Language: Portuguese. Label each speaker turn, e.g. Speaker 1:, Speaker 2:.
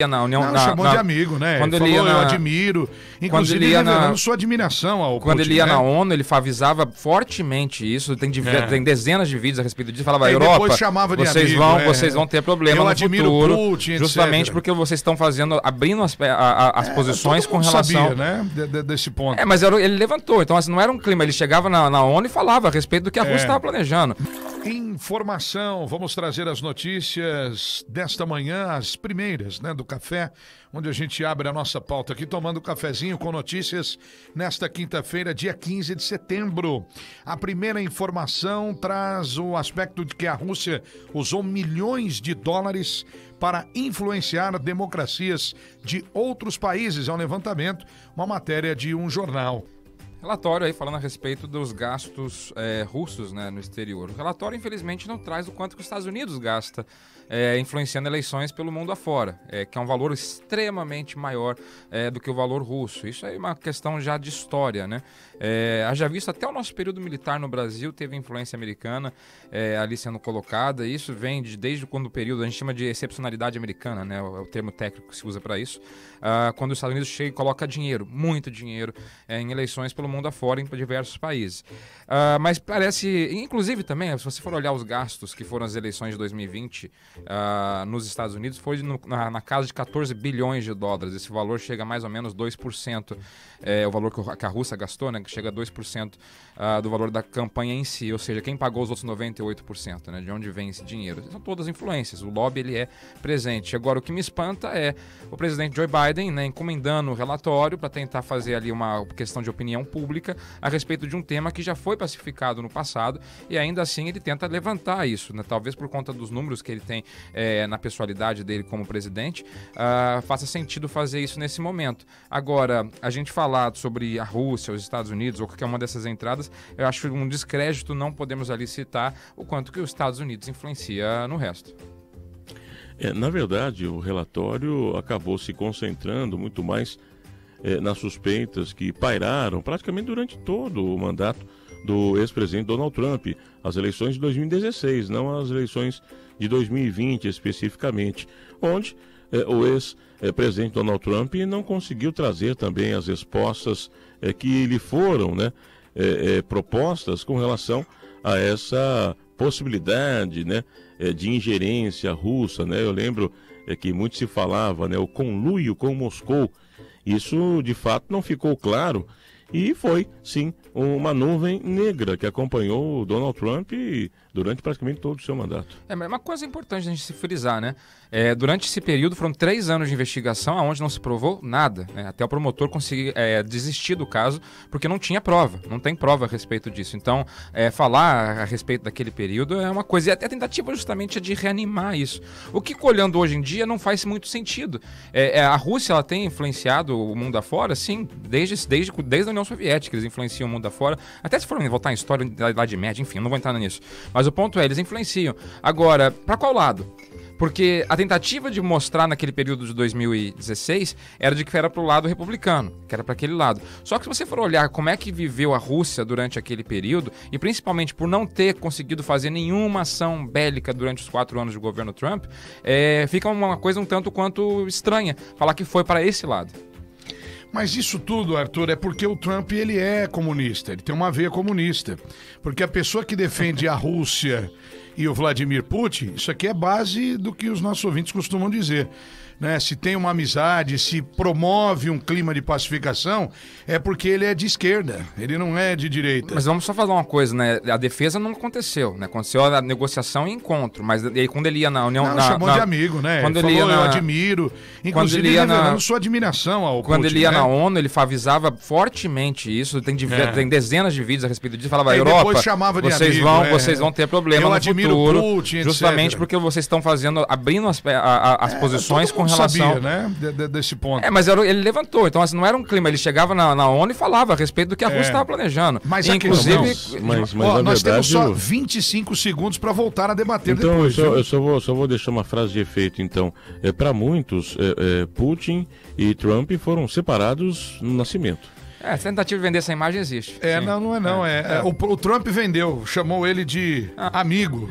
Speaker 1: na União...
Speaker 2: Não, chamou de amigo, né?
Speaker 1: Quando
Speaker 2: ele
Speaker 1: ele
Speaker 2: falou,
Speaker 1: ia
Speaker 2: eu
Speaker 1: na...
Speaker 2: admiro. Inclusive, revelando sua admiração ao
Speaker 1: Quando
Speaker 2: Putin,
Speaker 1: ele ia
Speaker 2: né?
Speaker 1: na ONU, ele avisava fortemente isso. Tem dezenas de vídeos a respeito disso. Falava,
Speaker 2: Aí
Speaker 1: Europa,
Speaker 2: depois chamava de
Speaker 1: vocês,
Speaker 2: amigo,
Speaker 1: vocês vão ter problema
Speaker 2: eu
Speaker 1: no
Speaker 2: admiro
Speaker 1: futuro.
Speaker 2: Putin,
Speaker 1: justamente
Speaker 2: etc.
Speaker 1: porque vocês estão abrindo as posições com relação...
Speaker 2: sabia, né? Desse ponto.
Speaker 1: Mas ele levantou. Então, assim, não era um clima. Ele chegava na ONU e falava a respeito do que a Rússia estava planejando.
Speaker 2: Informação, vamos trazer as notícias desta manhã, as primeiras, né, do café, onde a gente abre a nossa pauta aqui, tomando cafezinho com notícias nesta quinta-feira, dia 15 de setembro. A primeira informação traz o aspecto de que a Rússia usou milhões de dólares para influenciar democracias de outros países. É um levantamento, uma matéria de um jornal.
Speaker 1: Relatório aí falando a respeito dos gastos russos, né, no exterior. O relatório, infelizmente, não traz o quanto que os Estados Unidos gasta influenciando eleições pelo mundo afora, que é um valor extremamente maior do que o valor russo. Isso é uma questão já de história, né? Haja visto até o nosso período militar no Brasil teve influência americana ali sendo colocada. Isso vem desde quando o período, a gente chama de excepcionalidade americana, né? É o termo técnico que se usa para isso. Quando os Estados Unidos chega e coloca dinheiro, muito dinheiro, em eleições pelo mundo afora, em diversos países. Mas parece, inclusive também, se você for olhar os gastos que foram as eleições de 2020 nos Estados Unidos, foi na casa de 14 bilhões de dólares. Esse valor chega a mais ou menos 2%, o valor que a Rússia gastou, né, que chega a 2% do valor da campanha em si, ou seja, quem pagou os outros 98%, né, de onde vem esse dinheiro. São todas influências, o lobby ele é presente. Agora, o que me espanta é o presidente Joe Biden, né, encomendando o relatório para tentar fazer ali uma questão de opinião pública a respeito de um tema que já foi pacificado no passado e ainda assim ele tenta levantar isso, né, talvez por conta dos números que ele tem na pessoalidade dele como presidente, faça sentido fazer isso nesse momento. Agora, a gente falar sobre a Rússia, os Estados Unidos ou qualquer uma dessas entradas, eu acho um descrédito, não podemos ali citar o quanto que os Estados Unidos influencia no resto.
Speaker 3: Na verdade, o relatório acabou se concentrando muito mais nas suspeitas que pairaram praticamente durante todo o mandato do ex-presidente Donald Trump, as eleições de 2016, não as eleições de 2020 especificamente, onde o ex-presidente Donald Trump não conseguiu trazer também as respostas que lhe foram propostas com relação a essa possibilidade, né, de ingerência russa, né? Eu lembro que muito se falava, né, o conluio com Moscou. Isso de fato não ficou claro e foi sim uma nuvem negra que acompanhou o Donald Trump durante praticamente todo o seu mandato.
Speaker 1: Mas uma coisa importante a gente se frisar, né? Durante esse período foram 3 anos de investigação onde não se provou nada, né? Até o promotor conseguir desistir do caso porque não tinha prova, não tem prova a respeito disso. Então, falar a respeito daquele período é uma coisa, e até a tentativa justamente é de reanimar isso. O que, olhando hoje em dia, não faz muito sentido. A Rússia ela tem influenciado o mundo afora, sim, desde a União Soviética eles influenciam o mundo afora. Até se for voltar em história da Idade Média, enfim, não vou entrar nisso. Mas o ponto é, eles influenciam. Agora, para qual lado? Porque a tentativa de mostrar naquele período de 2016 era de que era para o lado republicano, que era para aquele lado. Só que se você for olhar como é que viveu a Rússia durante aquele período, e principalmente por não ter conseguido fazer nenhuma ação bélica durante os 4 anos do governo Trump, fica uma coisa um tanto quanto estranha falar que foi para esse lado.
Speaker 2: Mas isso tudo, Arthur, é porque o Trump ele é comunista, ele tem uma veia comunista. Porque a pessoa que defende a Rússia e o Vladimir Putin, isso aqui é base do que os nossos ouvintes costumam dizer. Né? Se tem uma amizade, se promove um clima de pacificação, é porque ele é de esquerda, ele não é de direita.
Speaker 1: Mas vamos só falar uma coisa, né? A defesa não aconteceu, né? Aconteceu a negociação e encontro, mas quando ele ia na União...
Speaker 2: Não, chamou de amigo, né?
Speaker 1: Quando
Speaker 2: ele
Speaker 1: ele
Speaker 2: falou,
Speaker 1: ia
Speaker 2: eu admiro, inclusive revelando sua admiração ao
Speaker 1: Quando
Speaker 2: Putin,
Speaker 1: ele ia
Speaker 2: né?
Speaker 1: na ONU, ele avisava fortemente isso, tem dezenas de vídeos a respeito disso, falava,
Speaker 2: Aí
Speaker 1: Europa,
Speaker 2: depois chamava de amigo,
Speaker 1: vocês vão ter problema
Speaker 2: eu
Speaker 1: no
Speaker 2: admiro
Speaker 1: futuro,
Speaker 2: Putin,
Speaker 1: justamente
Speaker 2: etc.
Speaker 1: porque vocês estão abrindo as posições
Speaker 2: todo
Speaker 1: com
Speaker 2: mundo
Speaker 1: relação...
Speaker 2: sabia, né? Desse ponto.
Speaker 1: Mas ele levantou, então assim, não era um clima, ele chegava na ONU e falava a respeito do que a Rússia estava planejando.
Speaker 2: Mas
Speaker 1: inclusive,
Speaker 3: mas
Speaker 2: nós
Speaker 3: verdade,
Speaker 2: temos só 25 segundos para voltar a debater
Speaker 3: então,
Speaker 2: depois.
Speaker 3: Eu só vou deixar uma frase de efeito, então. Para muitos, Putin e Trump foram separados no nascimento.
Speaker 1: A tentativa de vender essa imagem existe.
Speaker 2: Não é não. O Trump vendeu, chamou ele de amigo.